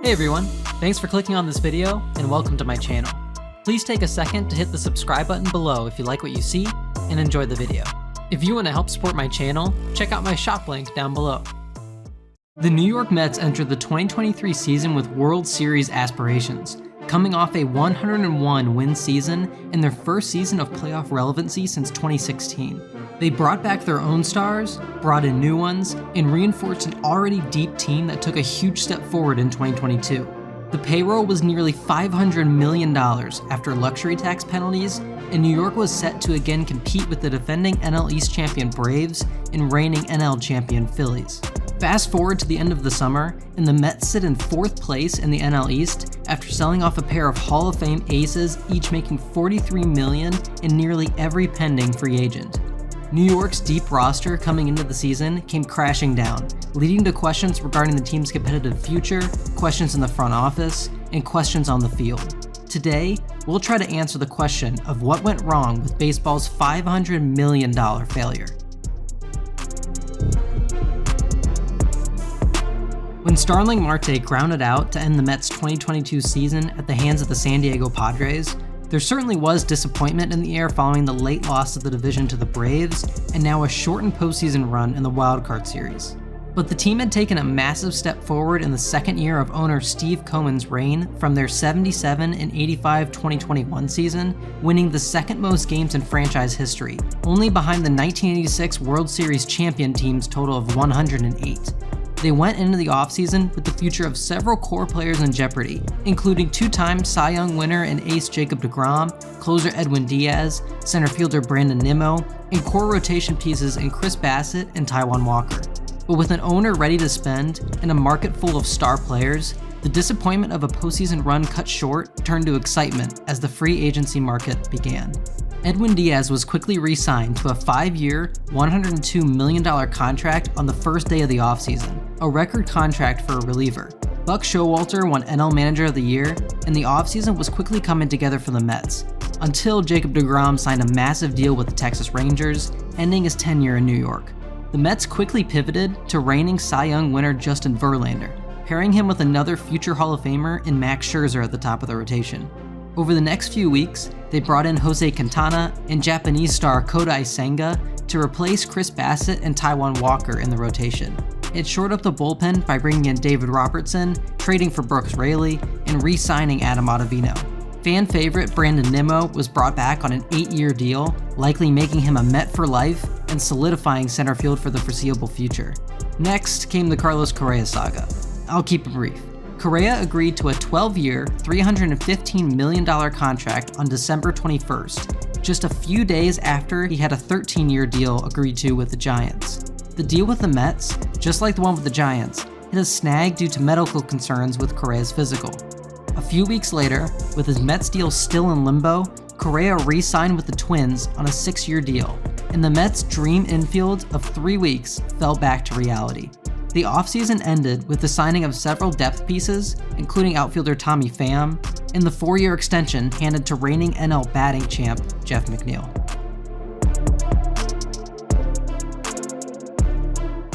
Hey everyone, thanks for clicking on this video and welcome to my channel. Please take a second to hit the subscribe button below if you like what you see and enjoy the video. If you want to help support my channel, check out my shop link down below. The New York Mets entered the 2023 season with World Series aspirations, coming off a 101 win season and their first season of playoff relevancy since 2016. They brought back their own stars, brought in new ones, and reinforced an already deep team that took a huge step forward in 2022. The payroll was nearly $500 million after luxury tax penalties, and New York was set to again compete with the defending NL East champion Braves and reigning NL champion Phillies. Fast forward to the end of the summer, and the Mets sit in 4th place in the NL East after selling off a pair of Hall of Fame aces, each making $43 million in nearly every pending free agent. New York's deep roster coming into the season came crashing down, leading to questions regarding the team's competitive future, questions in the front office, and questions on the field. Today, we'll try to answer the question of what went wrong with baseball's $500 million failure. When Starling Marte grounded out to end the Mets' 2022 season at the hands of the San Diego Padres, there certainly was disappointment in the air following the late loss of the division to the Braves and now a shortened postseason run in the wildcard series. But the team had taken a massive step forward in the second year of owner Steve Cohen's reign from their 77 and 85 2021 season, winning the second most games in franchise history, only behind the 1986 World Series champion team's total of 108. They went into the offseason with the future of several core players in jeopardy, including two-time Cy Young winner and ace Jacob deGrom, closer Edwin Diaz, center fielder Brandon Nimmo, and core rotation pieces in Chris Bassett and Taijuan Walker. But with an owner ready to spend and a market full of star players, the disappointment of a postseason run cut short turned to excitement as the free agency market began. Edwin Diaz was quickly re-signed to a 5-year, $102 million contract on the first day of the offseason, a record contract for a reliever. Buck Showalter won NL Manager of the Year, and the offseason was quickly coming together for the Mets, until Jacob deGrom signed a massive deal with the Texas Rangers, ending his tenure in New York. The Mets quickly pivoted to reigning Cy Young winner Justin Verlander, pairing him with another future Hall of Famer in Max Scherzer at the top of the rotation. Over the next few weeks, they brought in Jose Quintana and Japanese star Kodai Senga to replace Chris Bassett and Taijuan Walker in the rotation. It shored up the bullpen by bringing in David Robertson, trading for Brooks Raley, and re-signing Adam Ottavino. Fan favorite Brandon Nimmo was brought back on an 8-year deal, likely making him a Met for life and solidifying center field for the foreseeable future. Next came the Carlos Correa saga. I'll keep it brief. Correa agreed to a 12-year, $315 million contract on December 21st, just a few days after he had a 13-year deal agreed to with the Giants. The deal with the Mets, just like the one with the Giants, hit a snag due to medical concerns with Correa's physical. A few weeks later, with his Mets deal still in limbo, Correa re-signed with the Twins on a 6-year deal, and the Mets' dream infield of 3 weeks fell back to reality. The offseason ended with the signing of several depth pieces, including outfielder Tommy Pham, and the 4-year extension handed to reigning NL batting champ Jeff McNeil.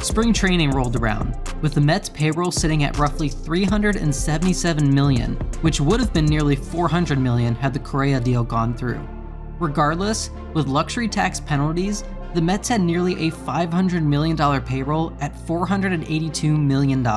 Spring training rolled around, with the Mets' payroll sitting at roughly $377 million, which would have been nearly $400 million had the Correa deal gone through. Regardless, with luxury tax penalties, the Mets had nearly a $500 million payroll at $482 million.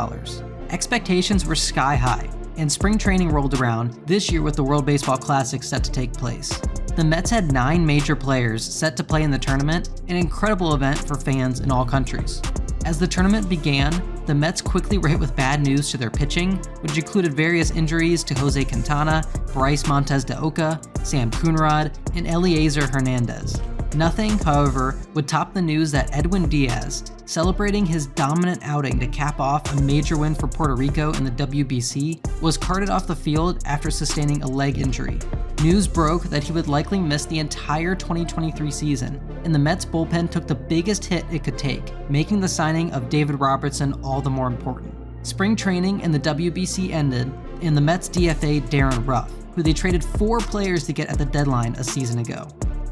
Expectations were sky high, and spring training rolled around this year with the World Baseball Classic set to take place. The Mets had 9 major players set to play in the tournament, an incredible event for fans in all countries. As the tournament began, the Mets quickly were hit with bad news to their pitching, which included various injuries to Jose Quintana, Bryce Montes de Oca, Sam Coonrod, and Eliezer Hernandez. Nothing, however, would top the news that Edwin Diaz, celebrating his dominant outing to cap off a major win for Puerto Rico in the WBC, was carted off the field after sustaining a leg injury. News broke that he would likely miss the entire 2023 season, and the Mets bullpen took the biggest hit it could take, making the signing of David Robertson all the more important. Spring training and the WBC ended, and the Mets DFA Darren Ruff, who they traded 4 players to get at the deadline a season ago.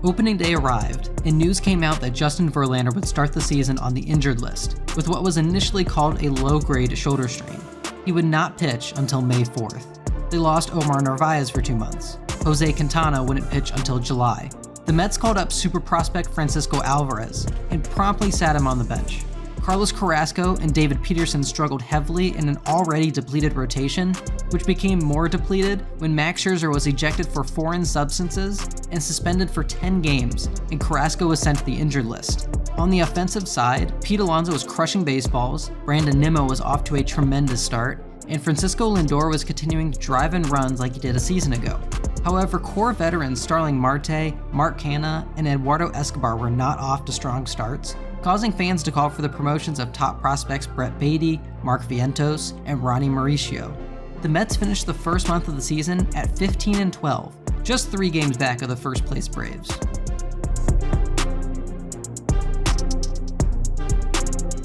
Opening day arrived, and news came out that Justin Verlander would start the season on the injured list, with what was initially called a low-grade shoulder strain. He would not pitch until May 4th. They lost Omar Narvaez for 2 months. Jose Quintana wouldn't pitch until July. The Mets called up super prospect Francisco Alvarez and promptly sat him on the bench. Carlos Carrasco and David Peterson struggled heavily in an already depleted rotation, which became more depleted when Max Scherzer was ejected for foreign substances and suspended for 10 games, and Carrasco was sent to the injured list. On the offensive side, Pete Alonso was crushing baseballs, Brandon Nimmo was off to a tremendous start, and Francisco Lindor was continuing to drive in runs like he did a season ago. However, core veterans Starling Marte, Mark Canha, and Eduardo Escobar were not off to strong starts, causing fans to call for the promotions of top prospects Brett Baty, Mark Vientos, and Ronnie Mauricio. The Mets finished the first month of the season at 15-12, just 3 games back of the first-place Braves.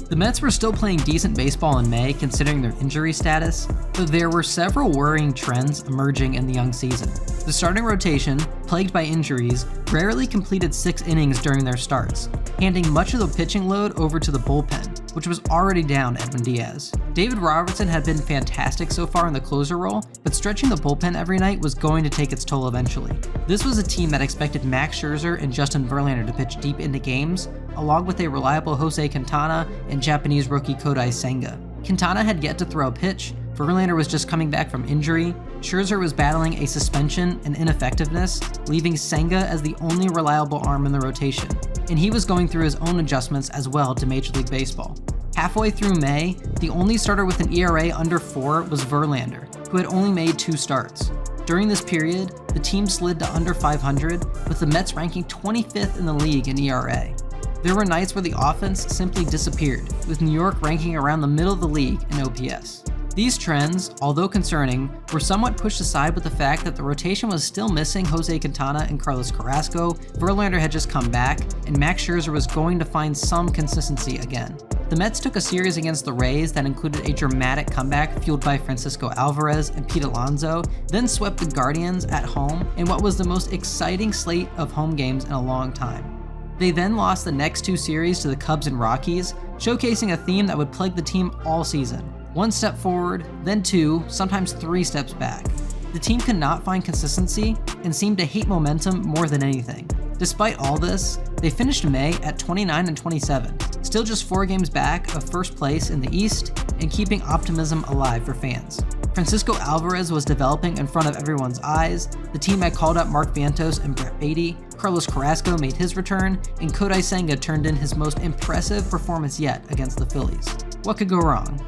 The Mets were still playing decent baseball in May considering their injury status, but there were several worrying trends emerging in the young season. The starting rotation, plagued by injuries, rarely completed 6 innings during their starts, handing much of the pitching load over to the bullpen, which was already down Edwin Diaz. David Robertson had been fantastic so far in the closer role, but stretching the bullpen every night was going to take its toll eventually. This was a team that expected Max Scherzer and Justin Verlander to pitch deep into games, along with a reliable Jose Quintana and Japanese rookie Kodai Senga. Quintana had yet to throw a pitch, Verlander was just coming back from injury, Scherzer was battling a suspension and ineffectiveness, leaving Senga as the only reliable arm in the rotation, and he was going through his own adjustments as well to Major League Baseball. Halfway through May, the only starter with an ERA under 4 was Verlander, who had only made 2 starts. During this period, the team slid to under 500, with the Mets ranking 25th in the league in ERA. There were nights where the offense simply disappeared, with New York ranking around the middle of the league in OPS. These trends, although concerning, were somewhat pushed aside with the fact that the rotation was still missing Jose Quintana and Carlos Carrasco, Verlander had just come back, and Max Scherzer was going to find some consistency again. The Mets took a series against the Rays that included a dramatic comeback fueled by Francisco Alvarez and Pete Alonso, then swept the Guardians at home in what was the most exciting slate of home games in a long time. They then lost the next 2 series to the Cubs and Rockies, showcasing a theme that would plague the team all season. 1 step forward, then 2, sometimes 3 steps back. The team could not find consistency and seemed to hate momentum more than anything. Despite all this, they finished May at 29-27, still just 4 games back of first place in the East and keeping optimism alive for fans. Francisco Alvarez was developing in front of everyone's eyes, the team had called up Mark Vientos and Brett Baty, Carlos Carrasco made his return, and Kodai Senga turned in his most impressive performance yet against the Phillies. What could go wrong?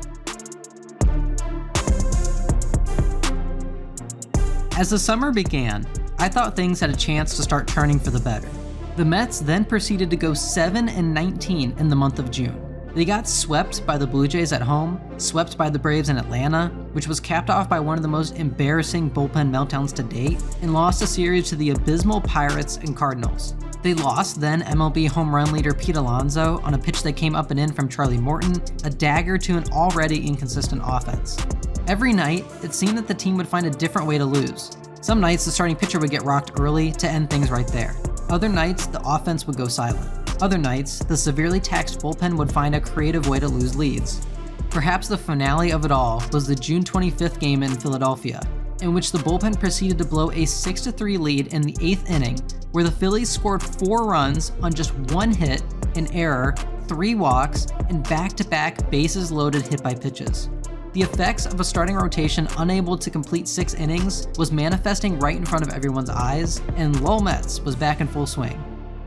As the summer began, I thought things had a chance to start turning for the better. The Mets then proceeded to go 7-19 in the month of June. They got swept by the Blue Jays at home, swept by the Braves in Atlanta, which was capped off by one of the most embarrassing bullpen meltdowns to date, and lost a series to the abysmal Pirates and Cardinals. They lost then MLB home run leader Pete Alonso on a pitch that came up and in from Charlie Morton, a dagger to an already inconsistent offense. Every night, it seemed that the team would find a different way to lose. Some nights, the starting pitcher would get rocked early to end things right there. Other nights, the offense would go silent. Other nights, the severely taxed bullpen would find a creative way to lose leads. Perhaps the finale of it all was the June 25th game in Philadelphia, in which the bullpen proceeded to blow a 6-3 lead in the 8th inning, where the Phillies scored 4 runs on just 1 hit, an error, 3 walks, and back-to-back bases-loaded hit-by pitches. The effects of a starting rotation unable to complete 6 innings was manifesting right in front of everyone's eyes, and Lowell Mets was back in full swing.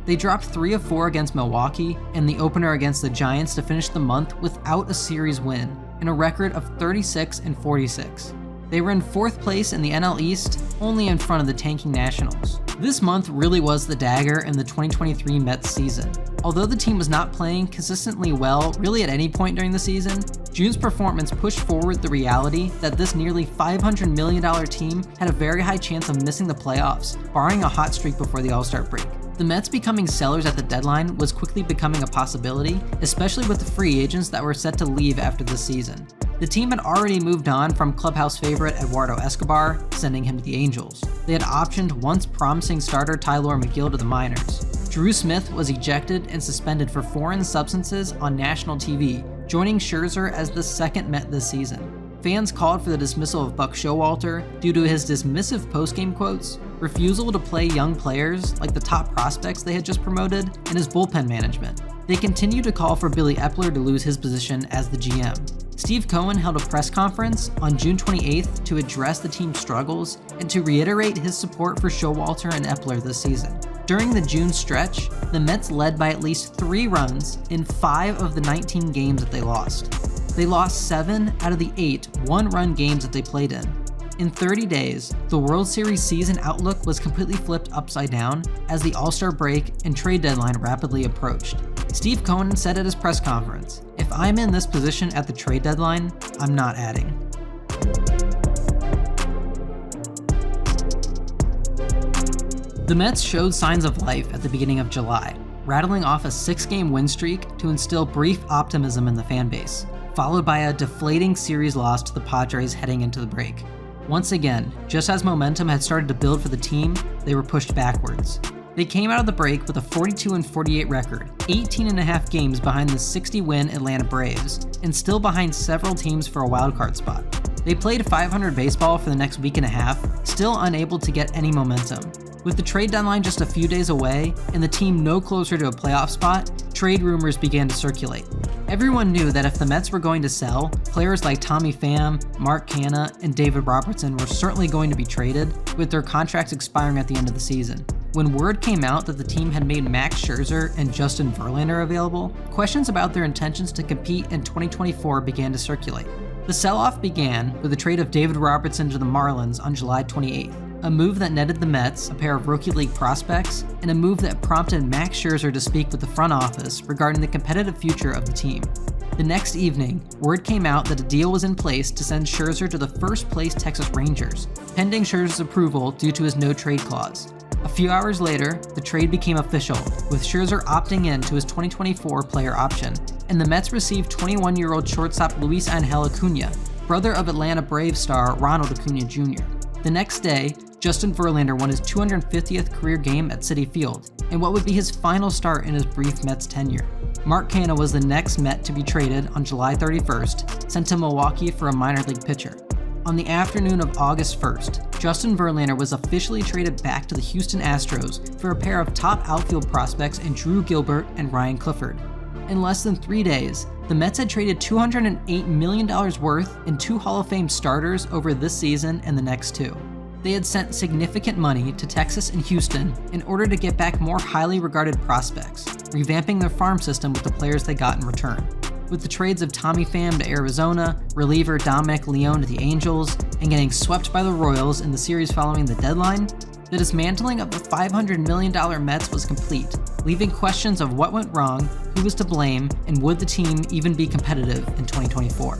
They dropped 3 of 4 against Milwaukee and the opener against the Giants to finish the month without a series win, and a record of 36-46. They were in 4th place in the NL East, only in front of the tanking Nationals. This month really was the dagger in the 2023 Mets season. Although the team was not playing consistently well really at any point during the season, June's performance pushed forward the reality that this nearly $500 million team had a very high chance of missing the playoffs, barring a hot streak before the All-Star break. The Mets becoming sellers at the deadline was quickly becoming a possibility, especially with the free agents that were set to leave after this season. The team had already moved on from clubhouse favorite Eduardo Escobar, sending him to the Angels. They had optioned once promising starter Tylor Megill to the minors. Drew Smith was ejected and suspended for foreign substances on national TV, joining Scherzer as the second Met this season. Fans called for the dismissal of Buck Showalter due to his dismissive post-game quotes, refusal to play young players like the top prospects they had just promoted, and his bullpen management. They continued to call for Billy Epler to lose his position as the GM. Steve Cohen held a press conference on June 28th to address the team's struggles and to reiterate his support for Showalter and Epler this season. During the June stretch, the Mets led by at least 3 runs in 5 of the 19 games that they lost. They lost 7 out of the 8 one-run games that they played in. In 30 days, the World Series season outlook was completely flipped upside down as the All-Star break and trade deadline rapidly approached. Steve Cohen said at his press conference, "If I'm in this position at the trade deadline, I'm not adding." The Mets showed signs of life at the beginning of July, rattling off a 6-game win streak to instill brief optimism in the fan base, followed by a deflating series loss to the Padres heading into the break. Once again, just as momentum had started to build for the team, they were pushed backwards. They came out of the break with a 42-48 record, 18.5 games behind the 60-win Atlanta Braves, and still behind several teams for a wildcard spot. They played .500 baseball for the next week and a half, still unable to get any momentum. With the trade deadline just a few days away and the team no closer to a playoff spot, trade rumors began to circulate. Everyone knew that if the Mets were going to sell, players like Tommy Pham, Mark Canha, and David Robertson were certainly going to be traded, with their contracts expiring at the end of the season. When word came out that the team had made Max Scherzer and Justin Verlander available, questions about their intentions to compete in 2024 began to circulate. The sell-off began with the trade of David Robertson to the Marlins on July 28th, a move that netted the Mets a pair of rookie league prospects, and a move that prompted Max Scherzer to speak with the front office regarding the competitive future of the team. The next evening, word came out that a deal was in place to send Scherzer to the first-place Texas Rangers, pending Scherzer's approval due to his no-trade clause. A few hours later, the trade became official, with Scherzer opting in to his 2024 player option, and the Mets received 21-year-old shortstop Luis Angel Acuna, brother of Atlanta Braves star Ronald Acuna Jr. The next day, Justin Verlander won his 250th career game at Citi Field, and what would be his final start in his brief Mets tenure. Mark Canha was the next Met to be traded on July 31st, sent to Milwaukee for a minor league pitcher. On the afternoon of August 1st, Justin Verlander was officially traded back to the Houston Astros for a pair of top outfield prospects in Drew Gilbert and Ryan Clifford. In less than 3 days, the Mets had traded $208 million worth in 2 Hall of Fame starters over this season and the next 2. They had sent significant money to Texas and Houston in order to get back more highly regarded prospects, revamping their farm system with the players they got in return. With the trades of Tommy Pham to Arizona, reliever Dominic Leone to the Angels, and getting swept by the Royals in the series following the deadline, the dismantling of the $500 million Mets was complete, leaving questions of what went wrong, who was to blame, and would the team even be competitive in 2024.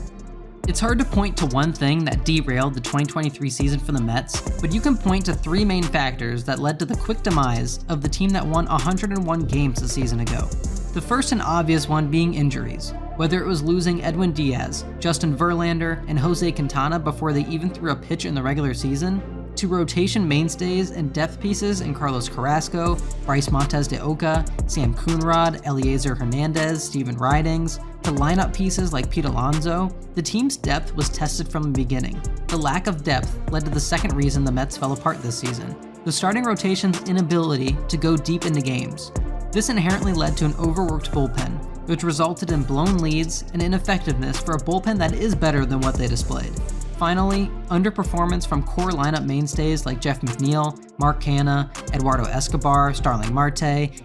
It's hard to point to one thing that derailed the 2023 season for the Mets, but you can point to 3 main factors that led to the quick demise of the team that won 101 games a season ago. The first and obvious one being injuries, whether it was losing Edwin Diaz, Justin Verlander, and Jose Quintana before they even threw a pitch in the regular season, to rotation mainstays and depth pieces in Carlos Carrasco, Bryce Montes de Oca, Sam Coonrod, Eliezer Hernandez, Steven Ridings, to lineup pieces like Pete Alonso, the team's depth was tested from the beginning. The lack of depth led to the second reason the Mets fell apart this season, the starting rotation's inability to go deep into games. This inherently led to an overworked bullpen, which resulted in blown leads and ineffectiveness for a bullpen that is better than what they displayed. Finally, underperformance from core lineup mainstays like Jeff McNeil, Mark Canha, Eduardo Escobar, Starling Marte,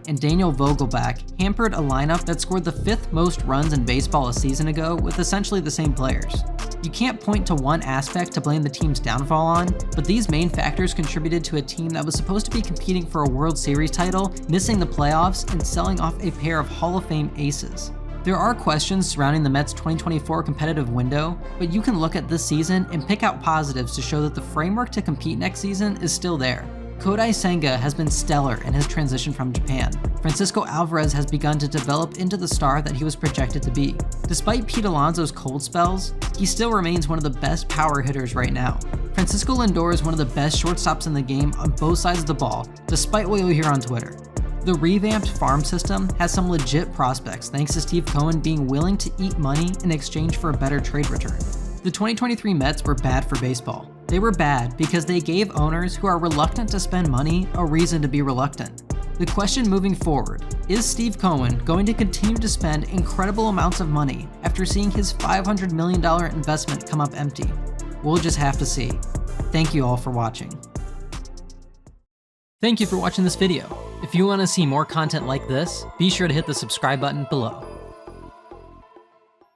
and Daniel Vogelbach hampered a lineup that scored the 5th most runs in baseball a season ago with essentially the same players. You can't point to one aspect to blame the team's downfall on, but these main factors contributed to a team that was supposed to be competing for a World Series title, missing the playoffs, and selling off a pair of Hall of Fame aces. There are questions surrounding the Mets' 2024 competitive window, but you can look at this season and pick out positives to show that the framework to compete next season is still there. Kodai Senga has been stellar in his transition from Japan. Francisco Alvarez has begun to develop into the star that he was projected to be. Despite Pete Alonso's cold spells, he still remains one of the best power hitters right now. Francisco Lindor is one of the best shortstops in the game on both sides of the ball, despite what you'll hear on Twitter. The revamped farm system has some legit prospects thanks to Steve Cohen being willing to eat money in exchange for a better trade return. The 2023 Mets were bad for baseball. They were bad because they gave owners who are reluctant to spend money a reason to be reluctant. The question moving forward, is Steve Cohen going to continue to spend incredible amounts of money after seeing his $500 million investment come up empty? We'll just have to see. Thank you all for watching. Thank you for watching this video. If you want to see more content like this, be sure to hit the subscribe button below.